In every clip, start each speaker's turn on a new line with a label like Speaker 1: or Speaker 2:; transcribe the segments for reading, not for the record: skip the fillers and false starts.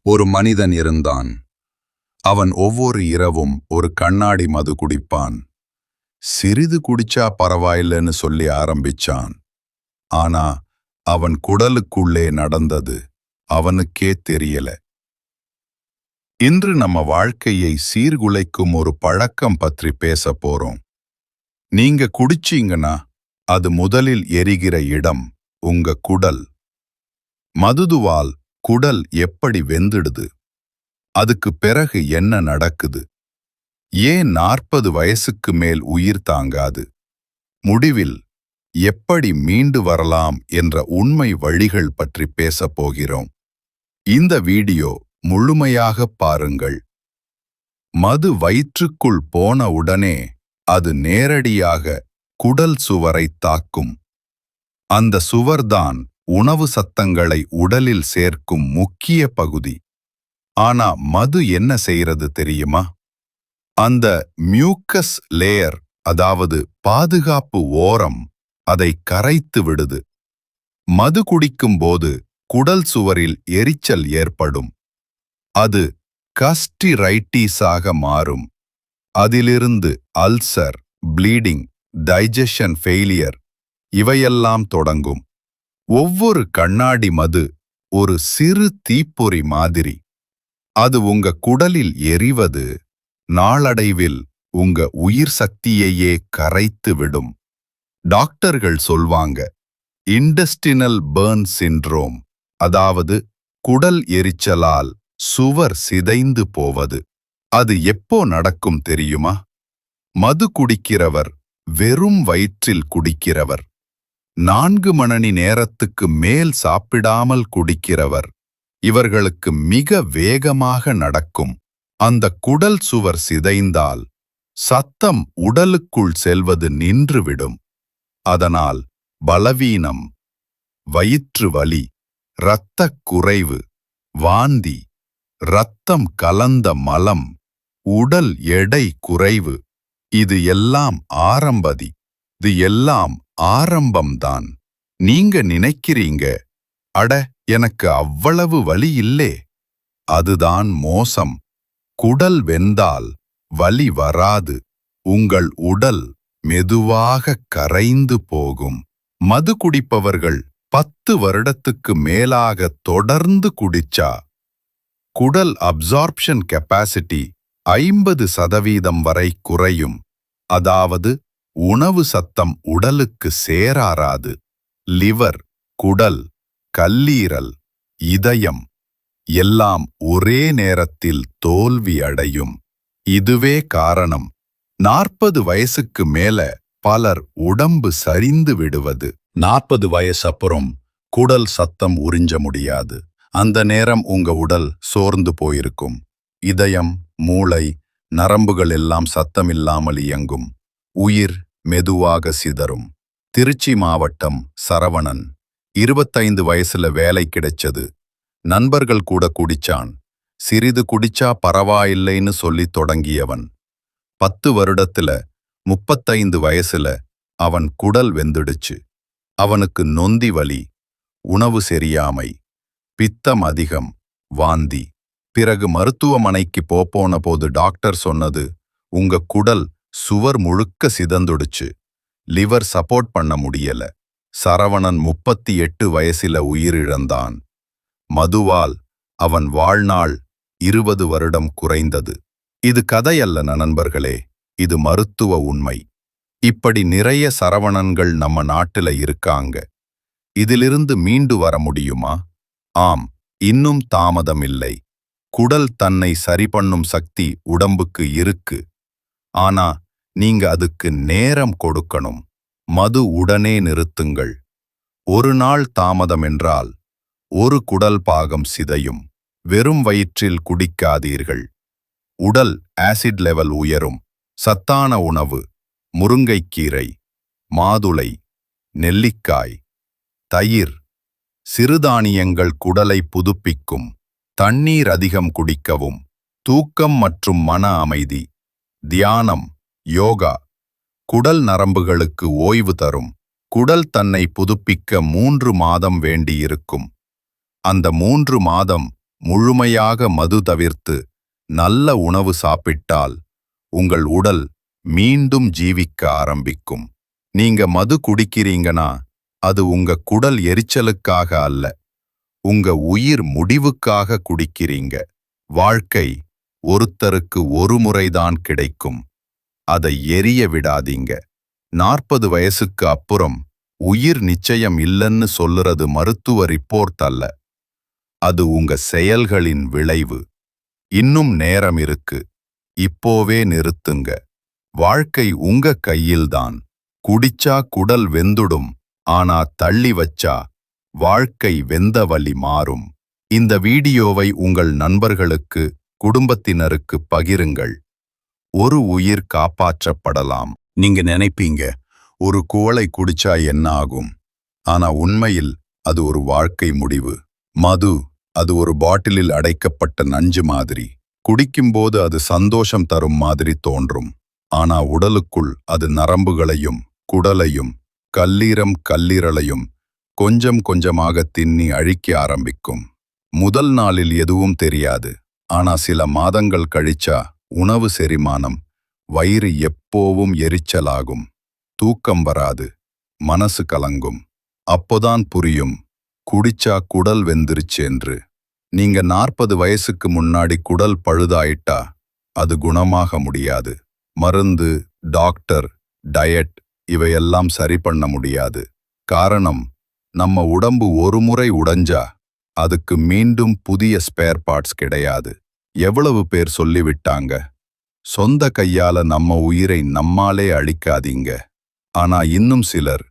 Speaker 1: ஒரு மனிதன் இருந்தான். அவன் ஒவ்வொரு இரவும் ஒரு கண்ணாடி மது குடிப்பான். சிறிது குடிச்சா பரவாயில்லைன்னு சொல்லி ஆரம்பிச்சான். ஆனா அவன் குடலுக்குள்ளே நடந்தது அவனுக்கே தெரியல. இன்று நம்ம வாழ்க்கையை சீர்குலைக்கும் ஒரு பழக்கம் பற்றி பேச போறோம். நீங்க குடிச்சீங்கன்னா அது முதலில் எரிகிற இடம் உங்க குடல். மதுதுவால் குடல் எப்படி வெந்துடுது? அதுக்கு பிறகு என்ன நடக்குது? ஏன் 40 வயசுக்கு மேல் உயிர் தாங்காது? முடிவில் எப்படி மீண்டு வரலாம் என்ற உண்மை வழிகள் பற்றி பேசப் போகிறோம். இந்த வீடியோ முழுமையாக பாருங்கள். மது வயிற்றுக்குள் போன உடனே அது நேரடியாக குடல் சுவரை தாக்கும். அந்த சுவர்தான் உணவு சத்தங்களை உடலில் சேர்க்கும் முக்கிய பகுதி. ஆனா மது என்ன செய்யறது தெரியுமா? அந்த மியூக்கஸ் லேயர், அதாவது பாதுகாப்பு ஓரம், அதை கரைத்து விடுது. மது குடிக்கும் போது குடல் சுவரில் எரிச்சல் ஏற்படும். அது கஸ்டிரைட்டிஸாக மாறும். அதிலிருந்து அல்சர், ப்ளீடிங், டைஜஷன் ஃபெயிலியர் இவையெல்லாம் தொடங்கும். ஒவ்வொரு கண்ணாடி மது ஒரு சிறு தீப்பொறி மாதிரி. அது உங்க குடலில் எரிவது நாளடைவில் உங்க உயிர் சக்தியையே கரைத்து விடும். டாக்டர்கள் சொல்வாங்க, இண்டஸ்டினல் பர்ன் சிண்ட்ரோம், அதாவது குடல் எரிச்சலால் சுவர் சிதைந்து போவது. அது எப்போ நடக்கும் தெரியுமா? மது குடிக்கிறவர், வெறும் வயிற்றில் குடிக்கிறவர், 4 மணி நேரத்துக்கு மேல் சாப்பிடாமல் குடிக்கிறவர், இவர்களுக்கு மிக வேகமாக நடக்கும். அந்த குடல் சுவர் சிதைந்தால் சத்தம் உடலுக்குள் செல்வது நின்றுவிடும். அதனால் பலவீனம், வயிற்று வலி, இரத்தக் குறைவு, வாந்தி, இரத்தம் கலந்த மலம், உடல் எடை குறைவு, இது எல்லாம் ஆரம்பம்தான். நீங்க நினைக்கிறீங்க, அட எனக்கு அவ்வளவு வலி இல்லே. அதுதான் மோசம். குடல் வெந்தால் வலி வராது. உங்கள் உடல் மெதுவாக கரைந்து போகும். மது குடிப்பவர்கள் 10 வருடத்துக்கு மேலாக தொடர்ந்து குடிச்சா குடல் அப்சார்ப்ஷன் கெப்பாசிட்டி 50% வரை குறையும். அதாவது உணவு சத்தம் உடலுக்கு சேராது. லிவர், குடல், கல்லீரல், இதயம் எல்லாம் ஒரே நேரத்தில் தோல்வி அடையும். இதுவே காரணம் 40 வயசுக்கு மேல பலர் உடம்பு சரிந்து விடுவது. 40 வயசு அப்புறம் குடல் சத்தம் உறிஞ்ச முடியாது. அந்த நேரம் உங்க உடல் சோர்ந்து போயிருக்கும். இதயம், மூளை, நரம்புகள் எல்லாம் சத்தமில்லாமல் இயங்கும். உயிர் மெதுவாக சிதறும். திருச்சி மாவட்டம் சரவணன், 25 வயசுல வேலை கிடைச்சது. நண்பர்கள் கூட குடிச்சான். சிறிது குடிச்சா பரவாயில்லைன்னு சொல்லி தொடங்கியவன் 10 வருடத்துல 35 வயசுல அவன் குடல் வெந்துடுச்சு. அவனுக்கு நொந்தி வலி, உணவு சரியாமை, பித்தம் அதிகம், வாந்தி. பிறகு மருத்துவமனைக்கு போன போது டாக்டர் சொன்னது, உங்க குடல் சுவர் முழுக்க சிதந்துடுச்சு, லிவர் சப்போர்ட் பண்ண முடியல. சரவணன் 38 வயசில உயிரிழந்தான். மதுவால் அவன் வாழ்நாள் 20 வருடம் குறைந்தது. இது கதையல்ல நண்பர்களே, இது மருத்துவ உண்மை. இப்படி நிறைய சரவணன்கள் நம்ம நாட்டுல இருக்காங்க. இதிலிருந்து மீண்டு வர முடியுமா? ஆம், இன்னும் தாமதமில்லை. குடல் தன்னை சரி பண்ணும் சக்தி உடம்புக்கு இருக்கு. ஆனா நீங்க அதுக்கு நேரம் கொடுக்கணும். மது உடனே நிறுத்துங்கள். ஒரு நாள் தாமதம் என்றால் ஒரு குடல் பாகம் சிதையும். வெறும் வயிற்றில் குடிக்காதீர்கள். உடல் ஆசிட் லெவல் உயரும். சத்தான உணவு, முருங்கைக்கீரை, மாதுளை, நெல்லிக்காய், தயிர், சிறுதானியங்கள் குடலை புதுப்பிக்கும். தண்ணீர் அதிகம் குடிக்கவும். தூக்கம் மற்றும் மன அமைதி, தியானம், யோகா குடல் நரம்புகளுக்கு ஓய்வு தரும். குடல் தன்னை புதுப்பிக்க 3 மாதம் வேண்டியிருக்கும். அந்த 3 மாதம் முழுமையாக மது தவிர்த்து நல்ல உணவு சாப்பிட்டால் உங்கள் உடல் மீண்டும் ஜீவிக்க ஆரம்பிக்கும். நீங்க மது குடிக்கிறீங்கன்னா அது உங்க குடல் எரிச்சலுக்காக அல்ல, உங்க உயிர் முடிவுக்காக குடிக்கிறீங்க. வாழ்க்கை ஒருத்தருக்கு ஒரு முறைதான் கிடைக்கும். அதை எரிய விடாதீங்க. 40 வயசுக்கு அப்புறம் உயிர் நிச்சயம் இல்லைன்னு சொல்லுறது மருத்துவ ரிப்போர்ட் அல்ல, அது உங்க செயல்களின் விளைவு. இன்னும் நேரம் இருக்கு, இப்போவே நிறுத்துங்க. வாழ்க்கை உங்க கையில்தான். குடிச்சா குடல் வெந்துடும், ஆனா தள்ளி வச்சா வாழ்க்கை வெந்த வலி மாறும். இந்த வீடியோவை உங்கள் நண்பர்களுக்கு, குடும்பத்தினருக்கு பகிருங்கள். ஒரு உயிர் காப்பாற்றப்படலாம். நீங்க நினைப்பீங்க ஒரு குவளை குடிச்சா என்ன ஆகும், ஆனா உண்மையில் அது ஒரு வாழ்க்கை முடிவு. மது அது ஒரு பாட்டிலில் அடைக்கப்பட்ட நஞ்சு மாதிரி. குடிக்கும்போது அது சந்தோஷம் தரும் மாதிரி தோன்றும், ஆனா உடலுக்குள் அது நரம்புகளையும் குடலையும் கல்லீரலையும் கொஞ்சம் கொஞ்சமாக தின்னி அழிக்க ஆரம்பிக்கும். முதல் நாளில் எதுவும் தெரியாது, ஆனா சில மாதங்கள் கழிச்சா உணவு செரிமானம், வயிறு எப்போவும் எரிச்சலாகும், தூக்கம் வராது, மனசு கலங்கும். அப்போதான் புரியும் குடிச்சா குடல் வெந்துருச்சு என்று. நீங்க 40 வயசுக்கு முன்னாடி குடல் பழுதாயிட்டா அது குணமாக முடியாது. மருந்து, டாக்டர், டயட் இவையெல்லாம் சரி பண்ண முடியாது. காரணம், நம்ம உடம்பு ஒரு முறை உடைஞ்சா அதுக்கு மீண்டும் புதிய ஸ்பேர் பார்ட்ஸ் கிடையாது. எவ்வளவு பேர் சொல்லிவிட்டாங்க, சொந்த கையால நம்ம உயிரை நம்மாலே அழிக்காதீங்க. ஆனா இன்னும் சிலர்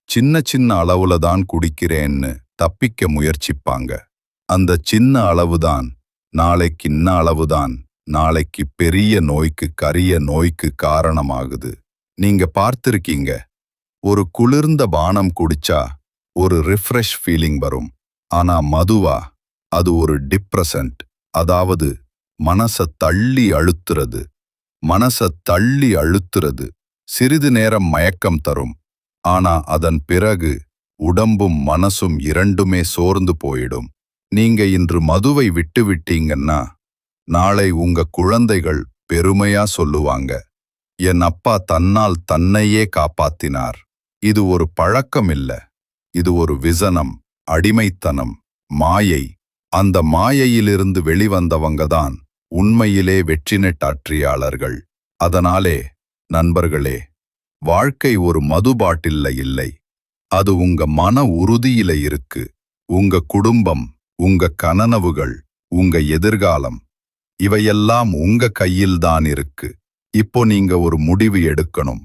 Speaker 1: சின்ன சின்ன அளவுல தான் குடிக்கிறேன்னு தப்பிக்க முயற்சிப்பாங்க. அந்த சின்ன அளவுதான் நாளைக்கு அளவுதான் நாளைக்கு பெரிய நோய்க்கு, கரிய நோய்க்கு காரணமாகுது. நீங்க பார்த்திருக்கீங்க, ஒரு குளிர்ந்த பானம் குடிச்சா ஒரு ரிஃப்ரெஷ் ஃபீலிங் வரும். ஆனா மதுவா அது ஒரு டிப்ரசன்ட், அதாவது மனச தள்ளி அழுத்துறது. சிறிது நேரம் மயக்கம் தரும், ஆனா அதன் பிறகு உடம்பும் மனசும் இரண்டுமே சோர்ந்து போயிடும். நீங்க இன்று மதுவை விட்டுவிட்டீங்கன்னா நாளை உங்க குழந்தைகள் பெருமையா சொல்லுவாங்க, என் அப்பா தன்னால் தன்னையே காப்பாத்தினார். இது ஒரு பழக்கம் இல்ல, இது ஒரு விசனம், அடிமைத்தனம், மாயை. அந்த மாயையிலிருந்து வெளிவந்தவங்கதான் உண்மையிலே வெற்றிநெட்டாற்றியாளர்கள். அதனாலே நண்பர்களே, வாழ்க்கை ஒரு மது பாட்டில்ல இல்லை, அது உங்க மன உறுதியில இருக்கு. உங்க குடும்பம், உங்க கனவுகள், உங்க எதிர்காலம் இவையெல்லாம் உங்க கையில்தான் இருக்கு. இப்போ நீங்க ஒரு முடிவு எடுக்கணும்.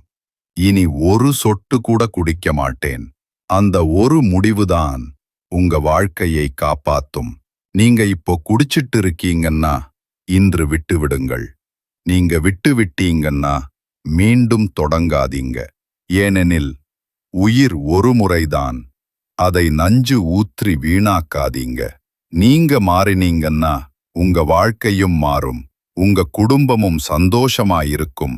Speaker 1: இனி ஒரு சொட்டு கூட குடிக்க மாட்டேன். அந்த ஒரு முடிவுதான் உங்க வாழ்க்கையை காப்பாத்தும். நீங்க இப்போ குடிச்சிட்டு இருக்கீங்கன்னா இன்று விட்டு விடுங்கள். நீங்க விட்டு விட்டீங்கன்னா மீண்டும் தொடங்காதீங்க. ஏனெனில் உயிர் ஒரு முறைதான், அதை நஞ்சு ஊற்றி வீணாக்காதீங்க. நீங்க மாறினீங்கன்னா உங்க வாழ்க்கையும் மாறும், உங்க குடும்பமும் சந்தோஷமாயிருக்கும்.